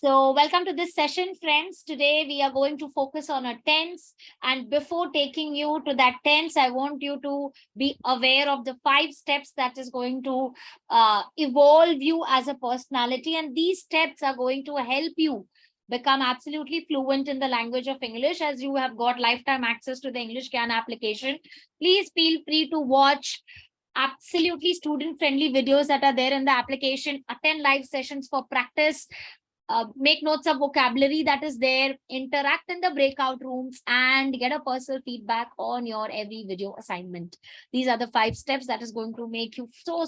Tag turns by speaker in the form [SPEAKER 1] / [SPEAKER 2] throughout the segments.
[SPEAKER 1] So, welcome to this session, friends. Today, we are going to focus on a tense. And before taking you to that tense, I want you to be aware of the 5 steps that is going to evolve you as a personality. And these steps are going to help you become absolutely fluent in the language of English. As you have got lifetime access to the English Can application, please feel free to watch absolutely student friendly videos that are there in the application, attend live sessions for practice, make notes of vocabulary that is there, interact in the breakout rooms, and get a personal feedback on your every video assignment. These are the 5 steps that is going to make you so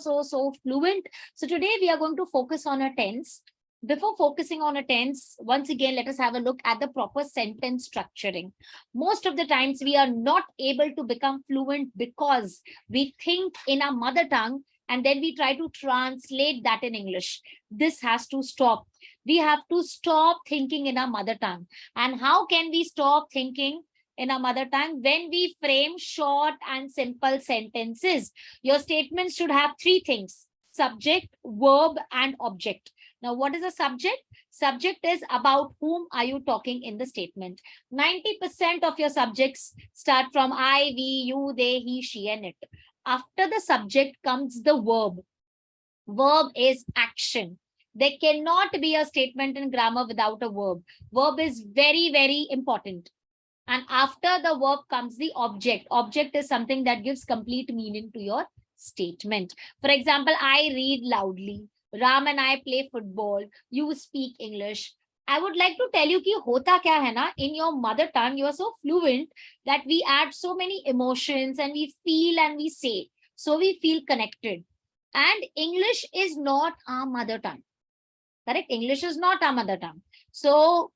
[SPEAKER 1] fluent. So today we are going to focus on a tense. Before focusing on a tense, once again, let us have a look at the proper sentence structuring. Most of the times we are not able to become fluent because we think in our mother tongue and then we try to translate that in English. This has to stop. We have to stop thinking in our mother tongue. And how can we stop thinking in our mother tongue? When we frame short and simple sentences. Your statements should have 3 things: subject, verb, and object. Now, what is a subject? Subject is about whom are you talking in the statement. 90% of your subjects start from I, we, you, they, he, she, and it. After the subject comes the verb. Verb is action. There cannot be a statement in grammar without a verb. Verb is very important. And after the verb comes the object. Object is something that gives complete meaning to your statement. For example, I read loudly. Ram and I play football. You speak English. I would like to tell you कि होता क्या है ना, in your mother tongue, you are so fluent that we add so many emotions and we feel and we say. So we feel connected. And English is not our mother tongue. Correct? English is not our mother tongue. So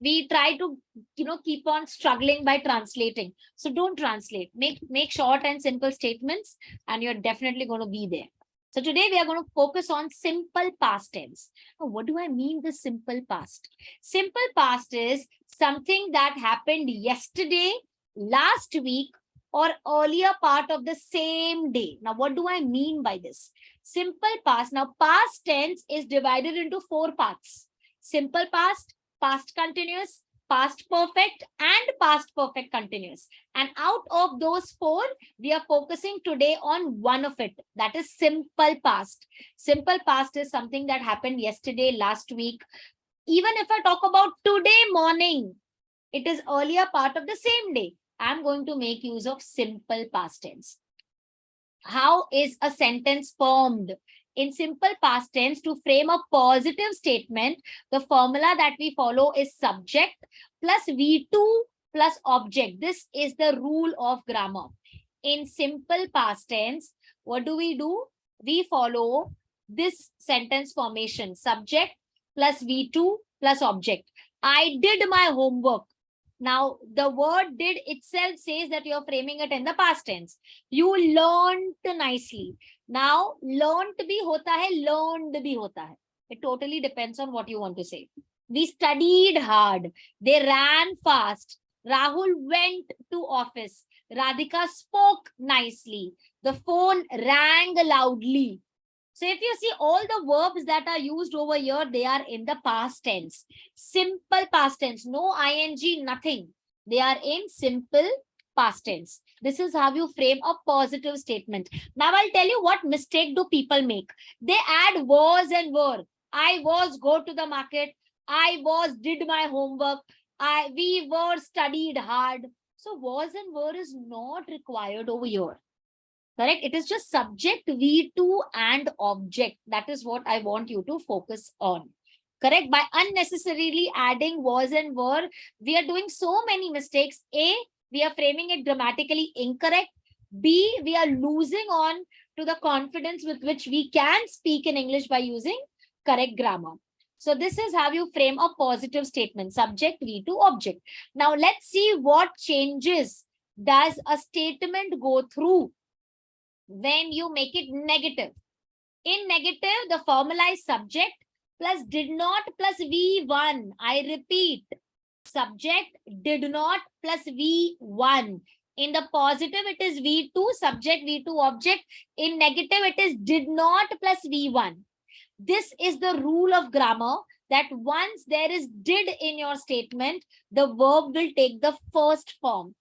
[SPEAKER 1] we try to, keep on struggling by translating. So don't translate. Make short and simple statements, and you're definitely going to be there. So today we are going to focus on simple past tense. Now, what do I mean with simple past? Simple past is something that happened yesterday, last week, or earlier part of the same day. Now, what do I mean by this? Simple past. Now, past tense is divided into 4 parts. Simple past, past continuous, past perfect, and past perfect continuous. And out of those 4, we are focusing today on one of it. That is simple past. Simple past is something that happened yesterday, last week. Even if I talk about today morning, it is earlier part of the same day. I'm going to make use of simple past tense. How is a sentence formed? In simple past tense, to frame a positive statement, the formula that we follow is subject plus V2 plus object. This is the rule of grammar. In simple past tense, what do? We follow this sentence formation: subject plus V2 plus object. I did my homework. Now, the word did itself says that you're framing it in the past tense. You learned nicely. Now, learned bhi hota hai, learned bhi hota hai. It totally depends on what you want to say. We studied hard. They ran fast. Rahul went to office. Radhika spoke nicely. The phone rang loudly. So if you see all the verbs that are used over here, they are in the past tense. Simple past tense, no ing, nothing. They are in simple past tense. This is how you frame a positive statement. Now I'll tell you what mistake do people make. They add was and were. I was go to the market. I was did my homework. We were studied hard. So was and were is not required over here. Correct? It is just subject, V2 and object. That is what I want you to focus on. Correct? By unnecessarily adding was and were, we are doing so many mistakes. A, we are framing it grammatically incorrect. B, we are losing on to the confidence with which we can speak in English by using correct grammar. So this is how you frame a positive statement: subject, V2, object. Now let's see what changes does a statement go through when you make it negative. In negative, the formula is subject plus did not plus V1. I repeat, subject did not plus V1. In the positive, it is V2, subject, V2, object. In negative, it is did not plus V1. This is the rule of grammar that once there is did in your statement, the verb will take the first form,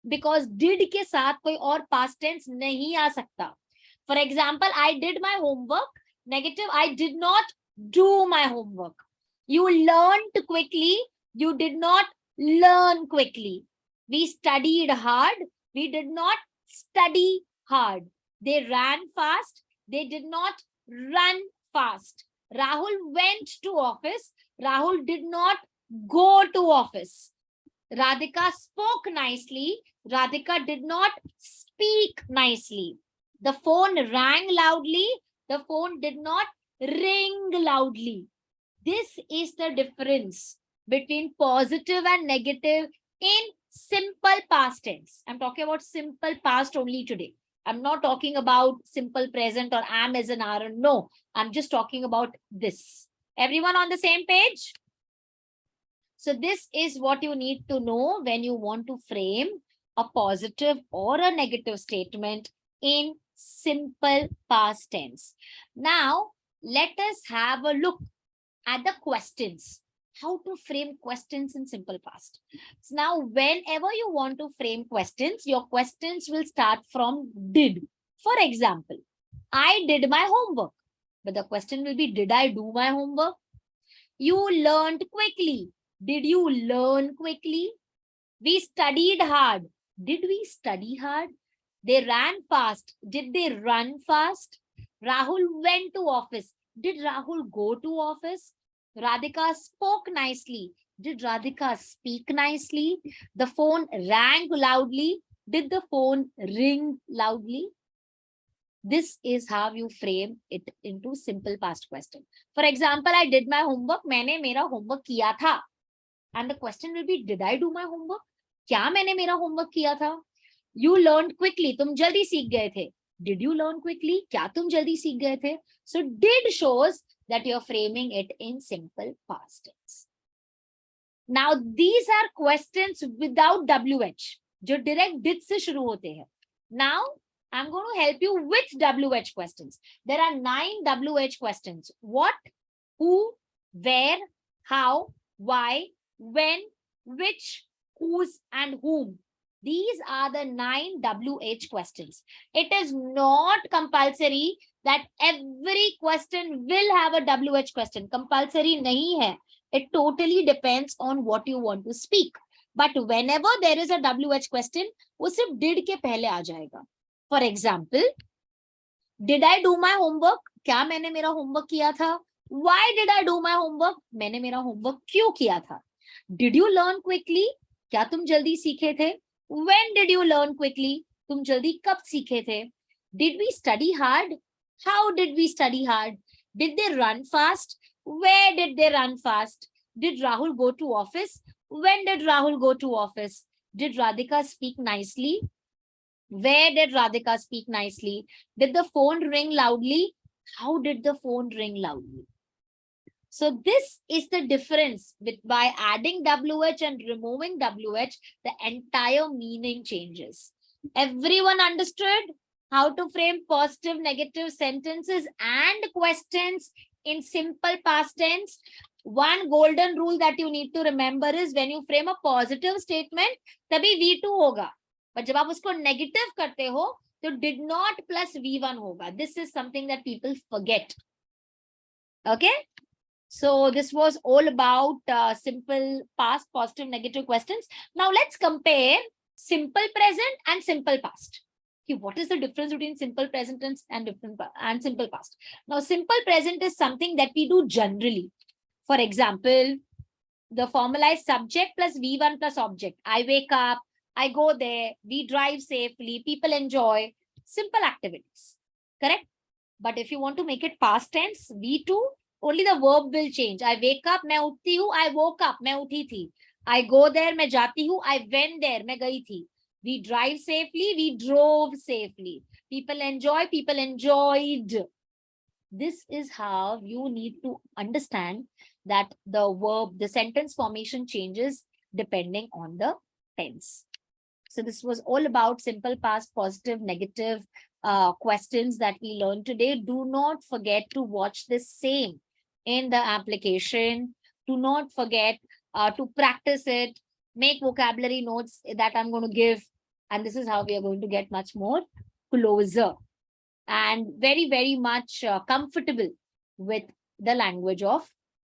[SPEAKER 1] because did के साथ कोई और past tense नहीं आ सकता. For example, I did my homework. Negative, I did not do my homework. You learned quickly. You did not learn quickly. We studied hard. We did not study hard. They ran fast. They did not run fast. Rahul went to office. Rahul did not go to office. Radhika spoke nicely. Radhika did not speak nicely. The phone rang loudly. The phone did not ring loudly. This is the difference between positive and negative in simple past tense. I'm talking about simple past only today. I'm not talking about simple present or am as an are. No, I'm just talking about this. Everyone on the same page? So this is what you need to know when you want to frame a positive or a negative statement in simple past tense. Now, let us have a look at the questions. How to frame questions in simple past. So now, whenever you want to frame questions, your questions will start from did. For example, I did my homework. But the question will be, did I do my homework? You learned quickly. Did you learn quickly? We studied hard. Did we study hard? They ran fast. Did they run fast? Rahul went to office. Did Rahul go to office? Radhika spoke nicely. Did Radhika speak nicely? The phone rang loudly. Did the phone ring loudly? This is how you frame it into simple past question. For example, I did my homework. मैंने मेरा homework किया था. And the question will be, did I do my homework? क्या मैंने मेरा homework किया था? You learned quickly. तुम जल्दी सीख गए थे. Did you learn quickly? क्या तुम जल्दी सीख गए थे? So did shows that you're framing it in simple past tense. Now these are questions without WH, जो direct did से शुरू होते हैं. Now I'm going to help you with WH questions. There are 9 WH questions. What, who, where, how, why, when, which, whose, and whom. These are the 9 WH questions. It is not compulsory that every question will have a WH question. Compulsory nahi hai. It totally depends on what you want to speak. But whenever there is a WH question, वो सिर्फ did के पहले आ जाएगा. For example, did I do my homework? क्या मैंने मेरा homework किया था? Why did I do my homework? मैंने मेरा homework क्यों किया था? Did you learn quickly? क्या तुम जल्दी सीखे थे? When did you learn quickly? तुम जल्दी कब सीखे थे? Did we study hard? How did we study hard? Did they run fast? Where did they run fast? Did Rahul go to office? When did Rahul go to office? Did Radhika speak nicely? Where did Radhika speak nicely? Did the phone ring loudly? How did the phone ring loudly? So this is the difference by adding WH and removing WH, the entire meaning changes. Everyone understood how to frame positive, negative sentences and questions in simple past tense? One golden rule that you need to remember is when you frame a positive statement, तभी V2 होगा. But जब आप उसको negative करते हो, तो did not plus V1 होगा. This is something that people forget. Okay? So this was all about simple past, positive, negative questions. Now let's compare simple present and simple past. Okay, what is the difference between simple present and simple past? Now simple present is something that we do generally. For example, the formalized subject plus V1 plus object. I wake up, I go there, we drive safely, people enjoy. Simple activities. Correct? But if you want to make it past tense, V2, only the verb will change. I wake up, मैं उठती हूँ, I woke up, मैं उठी थी. I go there, मैं जाती हूँ, I went there, मैं गई थी. We drive safely, we drove safely. People enjoy, people enjoyed. This is how you need to understand that the verb, the sentence formation changes depending on the tense. So this was all about simple past, positive, negative questions that we learned today. Do not forget to watch this same in the application Do not forget to practice it, make vocabulary notes that I'm going to give. And this is how we are going to get much more closer and very, very much comfortable with the language of